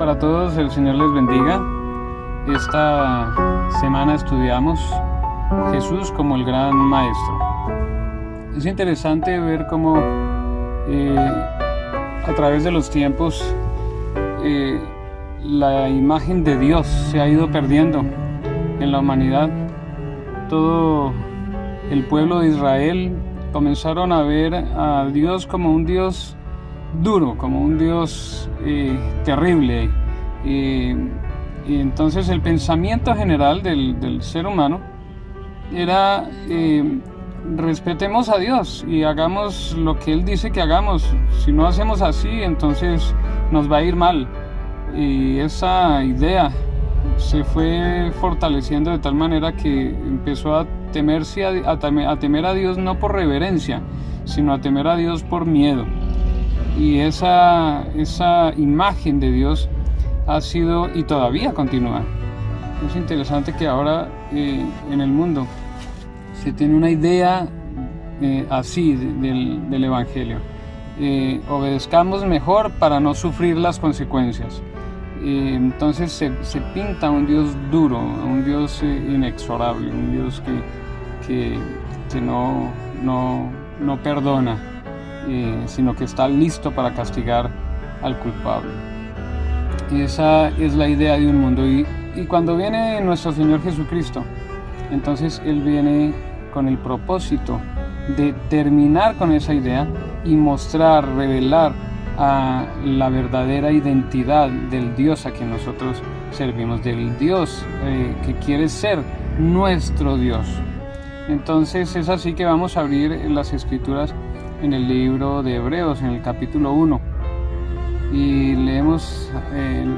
Para todos, el Señor les bendiga. Esta semana estudiamos Jesús como el gran maestro. Es interesante ver cómo a través de los tiempos la imagen de Dios se ha ido perdiendo en la humanidad. Todo el pueblo de Israel comenzaron a ver a Dios como un Dios duro, como un Dios terrible, y entonces el pensamiento general del ser humano era respetemos a Dios y hagamos lo que Él dice que hagamos. Si no hacemos así, entonces nos va a ir mal. Y esa idea se fue fortaleciendo de tal manera que empezó a temer a Dios no por reverencia, sino a temer a Dios por miedo. Y esa imagen de Dios ha sido y todavía continúa. Es interesante que ahora en el mundo se tiene una idea así del Evangelio. Obedezcamos mejor para no sufrir las consecuencias. Entonces se pinta un Dios duro, un Dios inexorable, un Dios que no perdona, sino que está listo para castigar al culpable. Esa es la idea de un mundo. Y cuando viene nuestro Señor Jesucristo, entonces Él viene con el propósito de terminar con esa idea y mostrar, revelar a la verdadera identidad del Dios a quien nosotros servimos, del Dios que quiere ser nuestro Dios. Entonces es así que vamos a abrir las Escrituras en el libro de Hebreos, en el capítulo 1, y leemos en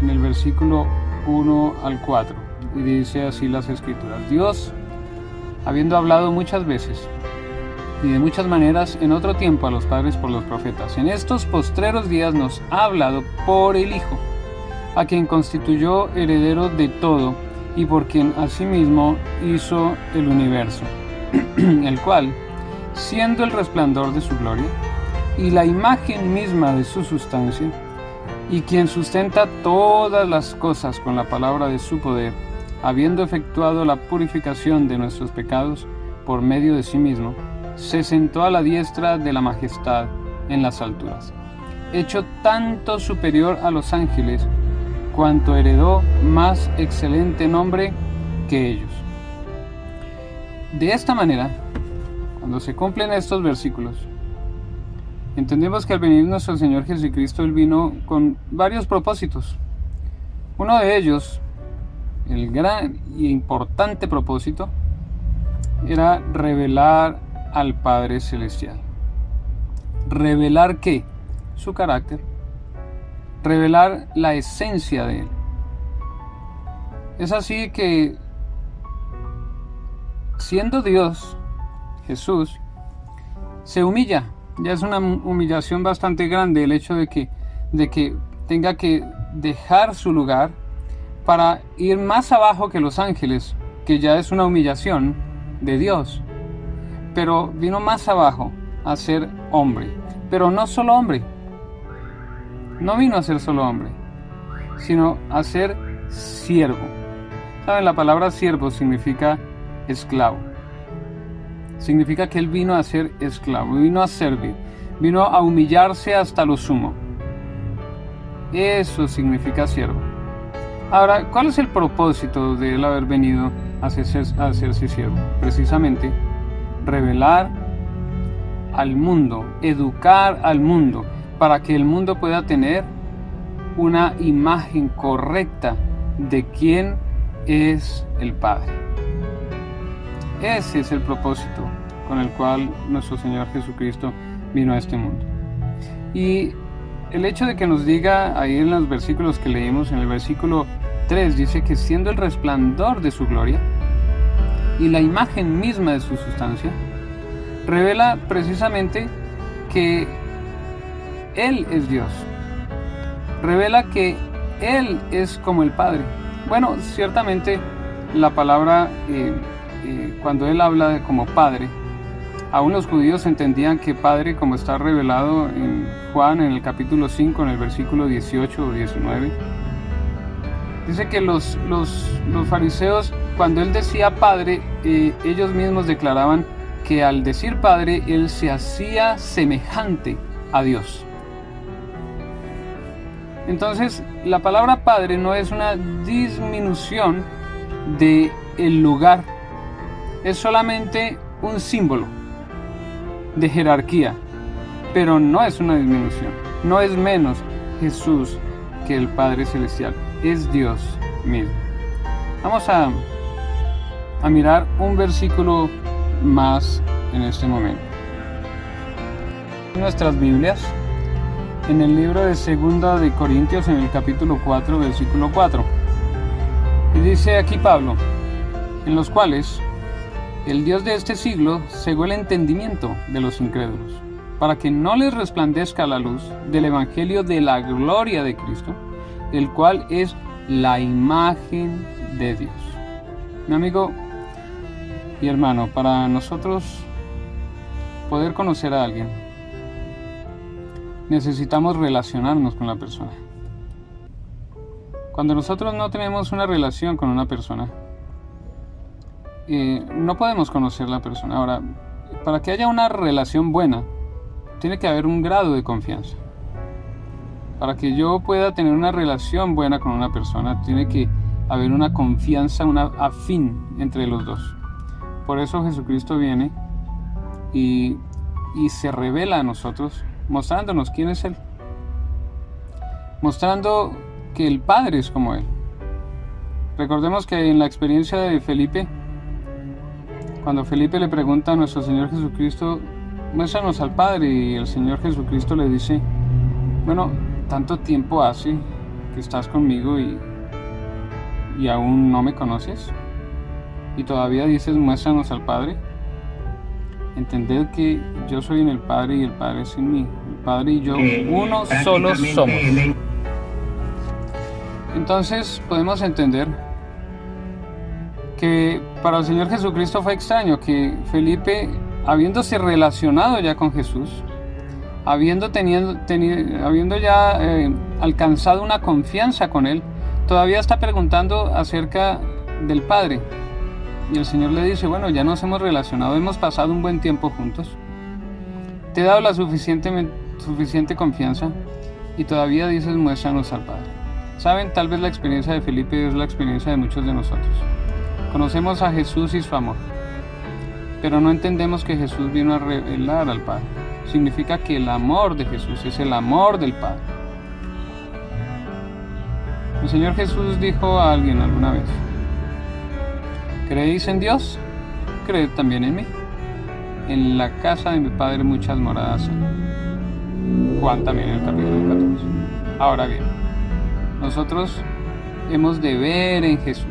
el versículo 1 al 4, y dice así las Escrituras: Dios, habiendo hablado muchas veces y de muchas maneras en otro tiempo a los padres por los profetas, en estos postreros días nos ha hablado por el Hijo, a quien constituyó heredero de todo y por quien asimismo hizo el universo, el cual, siendo el resplandor de su gloria y la imagen misma de su sustancia, y quien sustenta todas las cosas con la palabra de su poder, habiendo efectuado la purificación de nuestros pecados por medio de sí mismo, se sentó a la diestra de la majestad en las alturas, hecho tanto superior a los ángeles, cuanto heredó más excelente nombre que ellos. De esta manera, cuando se cumplen estos versículos, entendemos que al venir nuestro Señor Jesucristo, Él vino con varios propósitos. Uno de ellos, el gran y importante propósito, era revelar al Padre Celestial. ¿Revelar qué? Su carácter. Revelar la esencia de Él. Es así que, siendo Dios, Jesús se humilla. Ya es una humillación bastante grande el hecho de que tenga que dejar su lugar para ir más abajo que los ángeles, que ya es una humillación de Dios. Pero vino más abajo a ser hombre, pero no solo hombre. No vino a ser solo hombre, sino a ser siervo. ¿Saben? La palabra siervo significa esclavo. Significa que Él vino a ser esclavo, vino a servir, vino a humillarse hasta lo sumo. Eso significa siervo. Ahora, ¿cuál es el propósito de Él haber venido a hacerse siervo? Precisamente, revelar al mundo, educar al mundo, para que el mundo pueda tener una imagen correcta de quién es el Padre. Ese es el propósito con el cual nuestro Señor Jesucristo vino a este mundo. Y el hecho de que nos diga ahí en los versículos que leímos, en el versículo 3, dice que siendo el resplandor de su gloria y la imagen misma de su sustancia, revela precisamente que Él es Dios. Revela que Él es como el Padre. Bueno, ciertamente la palabra, cuando Él habla como Padre, aún los judíos entendían que Padre, como está revelado en Juan en el capítulo 5, en el versículo 18 o 19. Dice que los fariseos, cuando él decía Padre, ellos mismos declaraban que al decir Padre, él se hacía semejante a Dios. Entonces, la palabra Padre no es una disminución del lugar, es solamente un símbolo de jerarquía, pero no es una disminución, no es menos Jesús que el Padre Celestial, es Dios mismo. Vamos a mirar un versículo más en este momento. Nuestras Biblias, en el libro de 2 de Corintios, en el capítulo 4, versículo 4. Y dice aquí Pablo, en los cuales el Dios de este siglo cegó el entendimiento de los incrédulos, para que no les resplandezca la luz del evangelio de la gloria de Cristo, el cual es la imagen de Dios. Mi amigo y hermano, para nosotros poder conocer a alguien, necesitamos relacionarnos con la persona. Cuando nosotros no tenemos una relación con una persona, no podemos conocer a la persona. Ahora, para que haya una relación buena, tiene que haber un grado de confianza. Para que yo pueda tener una relación buena con una persona, tiene que haber una confianza, una afín entre los dos. Por eso Jesucristo viene y se revela a nosotros, mostrándonos quién es Él, mostrando que el Padre es como Él. Recordemos que en la experiencia de Felipe, cuando Felipe le pregunta a nuestro Señor Jesucristo, muéstranos al Padre, y el Señor Jesucristo le dice, bueno, tanto tiempo hace que estás conmigo y aún no me conoces, y todavía dices, muéstranos al Padre. Entended que yo soy en el Padre y el Padre es en mí. El Padre y yo uno solo somos. Entonces podemos entender que para el Señor Jesucristo fue extraño que Felipe, habiéndose relacionado ya con Jesús, habiendo ya alcanzado una confianza con Él, todavía está preguntando acerca del Padre. Y el Señor le dice, bueno, ya nos hemos relacionado, hemos pasado un buen tiempo juntos, te he dado la suficiente confianza y todavía dices, muéstranos al Padre. Saben, tal vez la experiencia de Felipe es la experiencia de muchos de nosotros. Conocemos a Jesús y su amor, pero no entendemos que Jesús vino a revelar al Padre. Significa que el amor de Jesús es el amor del Padre. El Señor Jesús dijo a alguien alguna vez, ¿creéis en Dios? Creed también en mí. En la casa de mi Padre muchas moradas hay. Juan también en el capítulo 14. Ahora bien, nosotros hemos de ver en Jesús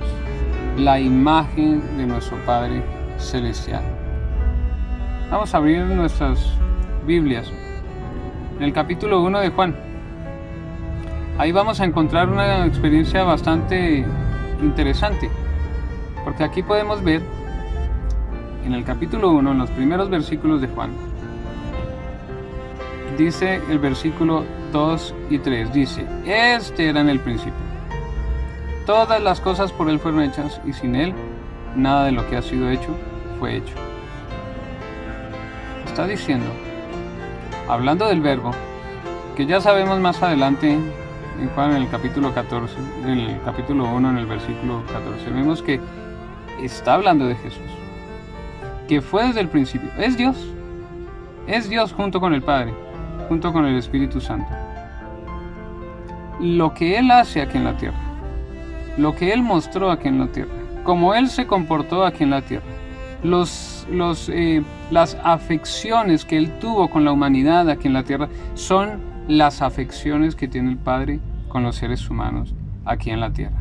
la imagen de nuestro Padre Celestial. Vamos a abrir nuestras Biblias en el capítulo 1 de Juan. Ahí vamos a encontrar una experiencia bastante interesante, porque aquí podemos ver en el capítulo 1, en los primeros versículos de Juan, dice el versículo 2 y 3, dice, este era en el principio. Todas las cosas por Él fueron hechas, y sin Él nada de lo que ha sido hecho fue hecho. Está diciendo, hablando del Verbo, que ya sabemos más adelante en Juan, en el capítulo 14, en el capítulo 1, en el versículo 14, vemos que está hablando de Jesús, que fue desde el principio. Es Dios junto con el Padre, junto con el Espíritu Santo. Lo que Él hace aquí en la tierra, lo que Él mostró aquí en la tierra, como Él se comportó aquí en la tierra, las afecciones que Él tuvo con la humanidad aquí en la tierra, son las afecciones que tiene el Padre con los seres humanos aquí en la tierra.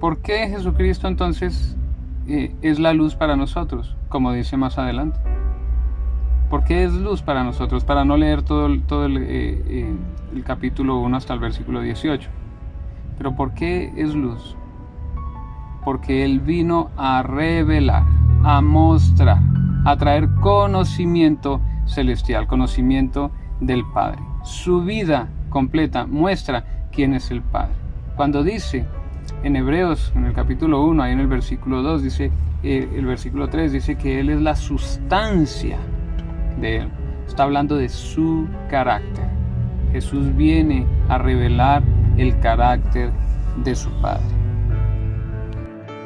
¿Por qué Jesucristo entonces es la luz para nosotros? Como dice más adelante. ¿Por qué es luz para nosotros? Para no leer todo el capítulo 1 hasta el versículo 18. Pero ¿por qué es luz? Porque Él vino a revelar, a mostrar, a traer conocimiento celestial, conocimiento del Padre. Su vida completa muestra quién es el Padre. Cuando dice en Hebreos, en el capítulo 1, ahí en el versículo 2, dice, el versículo 3 dice que Él es la sustancia de Él. Está hablando de su carácter. Jesús viene a revelar el carácter de su Padre.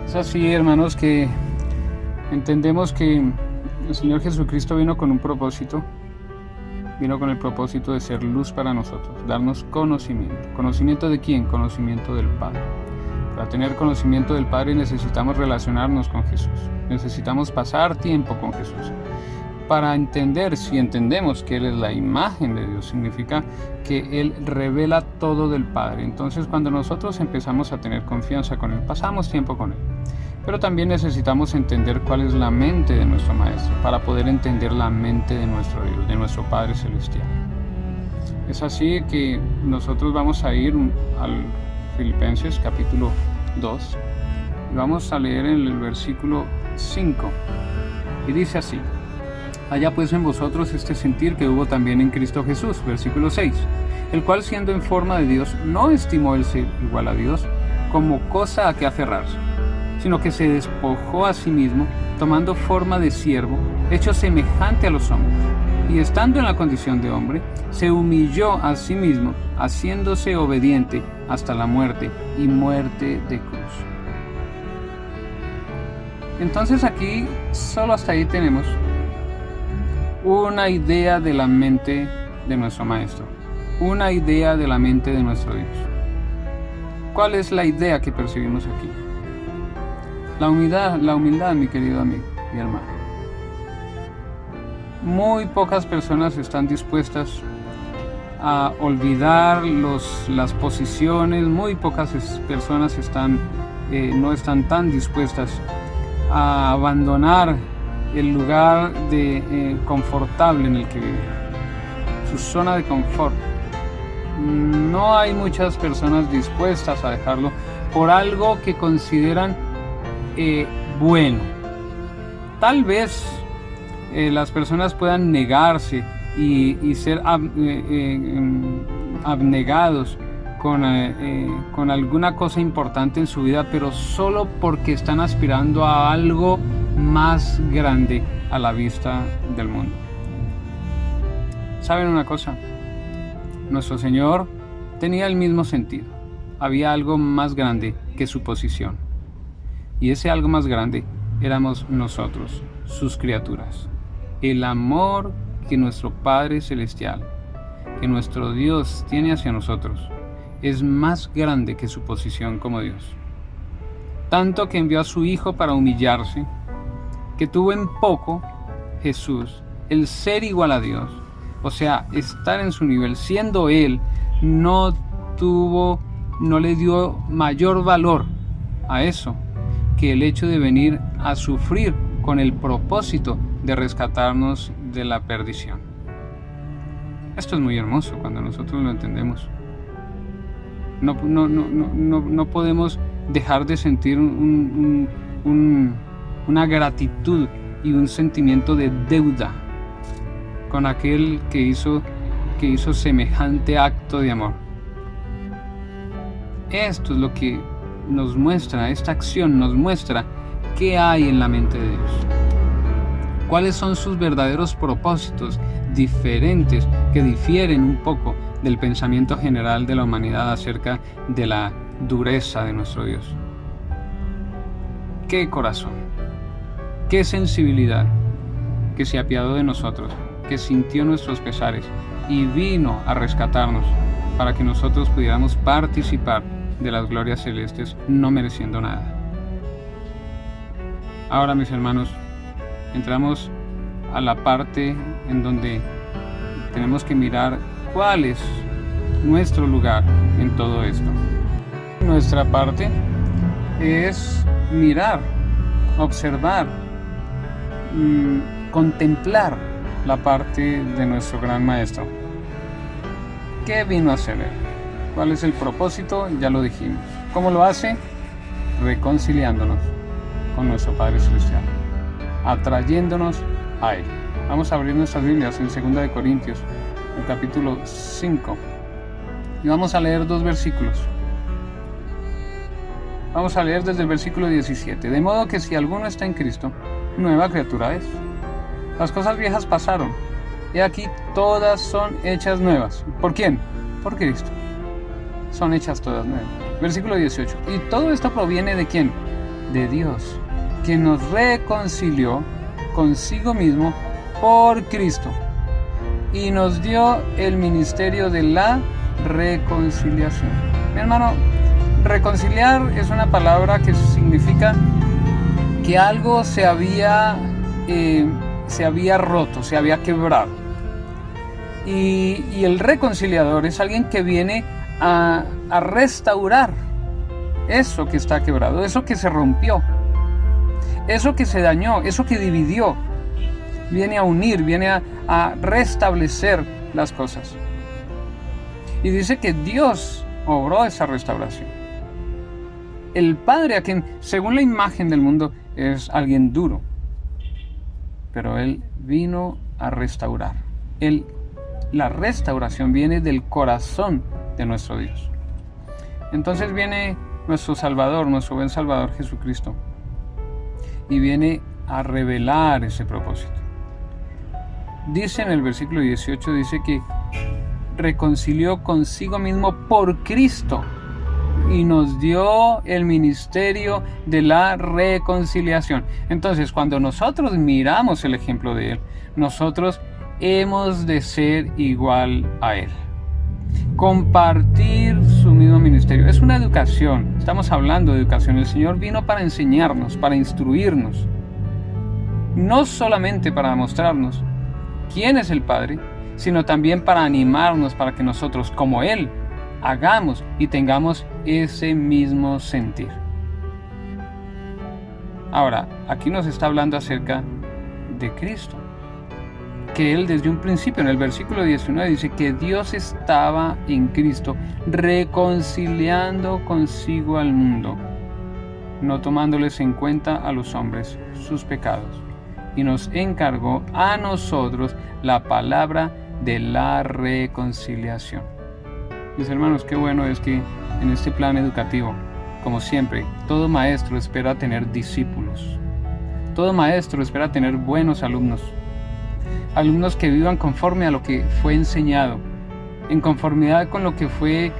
Es así, hermanos, que entendemos que el Señor Jesucristo vino con un propósito. Vino con el propósito de ser luz para nosotros, darnos conocimiento. ¿Conocimiento de quién? Conocimiento del Padre. Para tener conocimiento del Padre necesitamos relacionarnos con Jesús. Necesitamos pasar tiempo con Jesús. Para entender, si entendemos que Él es la imagen de Dios, significa que Él revela todo del Padre. Entonces, cuando nosotros empezamos a tener confianza con Él, pasamos tiempo con Él. Pero también necesitamos entender cuál es la mente de nuestro Maestro para poder entender la mente de nuestro Dios, de nuestro Padre Celestial. Es así que nosotros vamos a ir al Filipenses capítulo 2 y vamos a leer en el versículo 5 y dice así: haya pues en vosotros este sentir que hubo también en Cristo Jesús, versículo 6, el cual siendo en forma de Dios no estimó el ser igual a Dios como cosa a que aferrarse, sino que se despojó a sí mismo, tomando forma de siervo, hecho semejante a los hombres, y estando en la condición de hombre, se humilló a sí mismo, haciéndose obediente hasta la muerte, y muerte de cruz. Entonces aquí, solo hasta ahí tenemos una idea de la mente de nuestro Maestro, una idea de la mente de nuestro Dios. ¿Cuál es la idea que percibimos aquí? La humildad, mi querido amigo y hermano. Muy pocas personas están dispuestas a olvidar las posiciones, muy pocas personas no están tan dispuestas a abandonar el lugar confortable en el que viven, su zona de confort. No hay muchas personas dispuestas a dejarlo por algo que consideran bueno. Tal vez las personas puedan negarse y ser abnegados con alguna cosa importante en su vida, pero solo porque están aspirando a algo más grande a la vista del mundo. ¿Saben una cosa? Nuestro Señor tenía el mismo sentido. Había algo más grande que su posición. Y ese algo más grande éramos nosotros, sus criaturas. El amor que nuestro Padre Celestial, que nuestro Dios tiene hacia nosotros, es más grande que su posición como Dios. Tanto que envió a su Hijo para humillarse, que tuvo en poco Jesús el ser igual a Dios, o sea, estar en su nivel, siendo Él, no le dio mayor valor a eso que el hecho de venir a sufrir con el propósito de rescatarnos de la perdición. Esto es muy hermoso cuando nosotros lo entendemos. No podemos dejar de sentir una gratitud y un sentimiento de deuda con aquel que hizo semejante acto de amor. Esto es lo que nos muestra, esta acción nos muestra qué hay en la mente de Dios. ¿Cuáles son sus verdaderos propósitos diferentes que difieren un poco del pensamiento general de la humanidad acerca de la dureza de nuestro Dios? ¡Qué corazón! ¡Qué sensibilidad! Que se apiadó de nosotros, que sintió nuestros pesares y vino a rescatarnos para que nosotros pudiéramos participar de las glorias celestes, no mereciendo nada. Ahora, mis hermanos, entramos a la parte en donde tenemos que mirar cuál es nuestro lugar en todo esto. Nuestra parte es mirar, observar, contemplar la parte de nuestro gran Maestro. ¿Qué vino a hacer Él? ¿Cuál es el propósito? Ya lo dijimos. ¿Cómo lo hace? Reconciliándonos con nuestro Padre Celestial, atrayéndonos a Él, Vamos a abrir nuestras Biblias en 2 de Corintios, el capítulo 5. Y vamos a leer 2 versículos. Vamos a leer desde el versículo 17. De modo que si alguno está en Cristo, nueva criatura es. Las cosas viejas pasaron, y aquí todas son hechas nuevas. ¿Por quién? Por Cristo. Son hechas todas nuevas. Versículo 18. ¿Y todo esto proviene de quién? De Dios, quien nos reconcilió consigo mismo por Cristo y nos dio el ministerio de la reconciliación. Mi hermano, reconciliar es una palabra que significa que algo se había roto, se había quebrado. Y el reconciliador es alguien que viene a restaurar eso que está quebrado, eso que se rompió, eso que se dañó, eso que dividió. Viene a unir, viene a restablecer las cosas. Y dice que Dios obró esa restauración. El Padre, a quien según la imagen del mundo es alguien duro, pero Él vino a restaurar. La restauración viene del corazón de nuestro Dios. Entonces viene nuestro Salvador, nuestro buen Salvador Jesucristo, y viene a revelar ese propósito. Dice en el versículo 18, dice que reconcilió consigo mismo por Cristo y nos dio el ministerio de la reconciliación. Entonces, cuando nosotros miramos el ejemplo de Él, nosotros hemos de ser igual a Él. Compartir su mismo ministerio. Es una educación. Estamos hablando de educación. El Señor vino para enseñarnos, para instruirnos. No solamente para mostrarnos quién es el Padre, sino también para animarnos para que nosotros, como Él, hagamos y tengamos ese mismo sentir. Ahora, aquí nos está hablando acerca de Cristo, que Él desde un principio, en el versículo 19, dice que Dios estaba en Cristo reconciliando consigo al mundo, no tomándoles en cuenta a los hombres sus pecados, y nos encargó a nosotros la palabra de la reconciliación. Mis hermanos, qué bueno es que en este plan educativo, como siempre, todo maestro espera tener discípulos. Todo maestro espera tener buenos alumnos. Alumnos que vivan conforme a lo que fue enseñado, en conformidad con lo que fue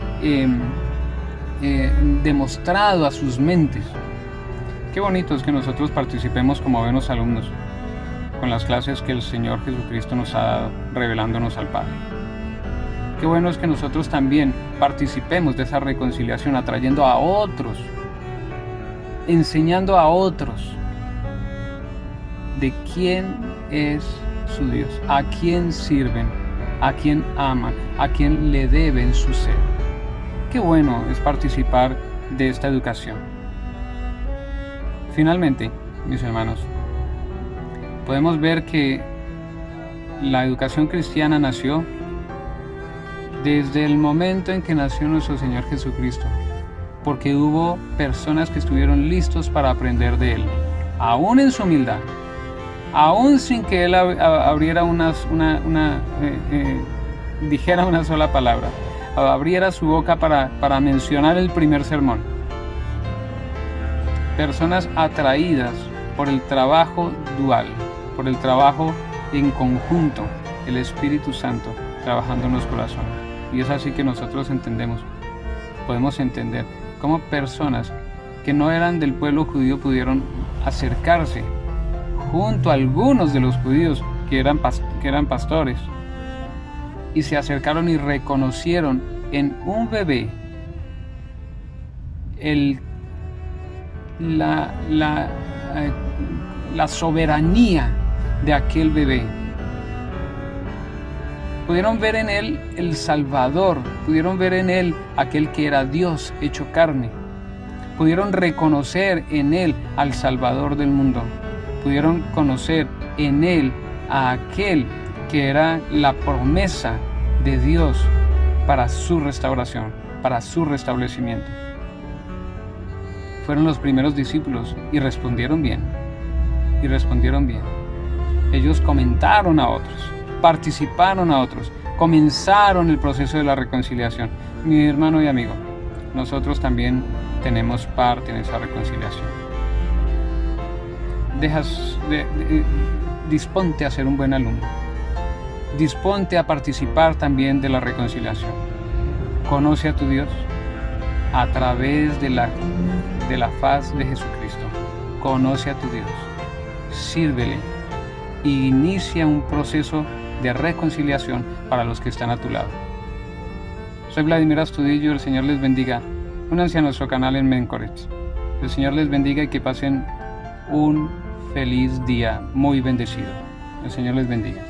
demostrado a sus mentes. Qué bonito es que nosotros participemos como buenos alumnos con las clases que el Señor Jesucristo nos ha dado, revelándonos al Padre. Qué bueno es que nosotros también participemos de esa reconciliación, atrayendo a otros, enseñando a otros de quién es su Dios, a quién sirven, a quién aman, a quién le deben su ser. Qué bueno es participar de esta educación. Finalmente, mis hermanos, podemos ver que la educación cristiana nació desde el momento en que nació nuestro Señor Jesucristo, porque hubo personas que estuvieron listos para aprender de Él, aún en su humildad, aún sin que Él dijera una sola palabra, abriera su boca para mencionar el primer sermón. Personas atraídas por el trabajo dual, por el trabajo en conjunto, el Espíritu Santo trabajando en los corazones. Y es así que nosotros podemos entender cómo personas que no eran del pueblo judío pudieron acercarse junto a algunos de los judíos que eran pastores, y se acercaron y reconocieron en un bebé la soberanía de aquel bebé. Pudieron ver en él el Salvador, pudieron ver en él aquel que era Dios hecho carne, pudieron reconocer en él al Salvador del mundo, pudieron conocer en él a aquel que era la promesa de Dios para su restauración, para su restablecimiento. Fueron los primeros discípulos y respondieron bien. Ellos comentaron a otros, participaron a otros, comenzaron el proceso de la reconciliación. Mi hermano y amigo, nosotros también tenemos parte en esa reconciliación. Disponte a ser un buen alumno. Disponte a participar también de la reconciliación. Conoce a tu Dios a través de la faz de Jesucristo. Conoce a tu Dios. Sírvele. E inicia un proceso de reconciliación para los que están a tu lado. Soy Vladimir Astudillo, el Señor les bendiga. Únanse a nuestro canal en Mencoret. El Señor les bendiga y que pasen un feliz día muy bendecido. El Señor les bendiga.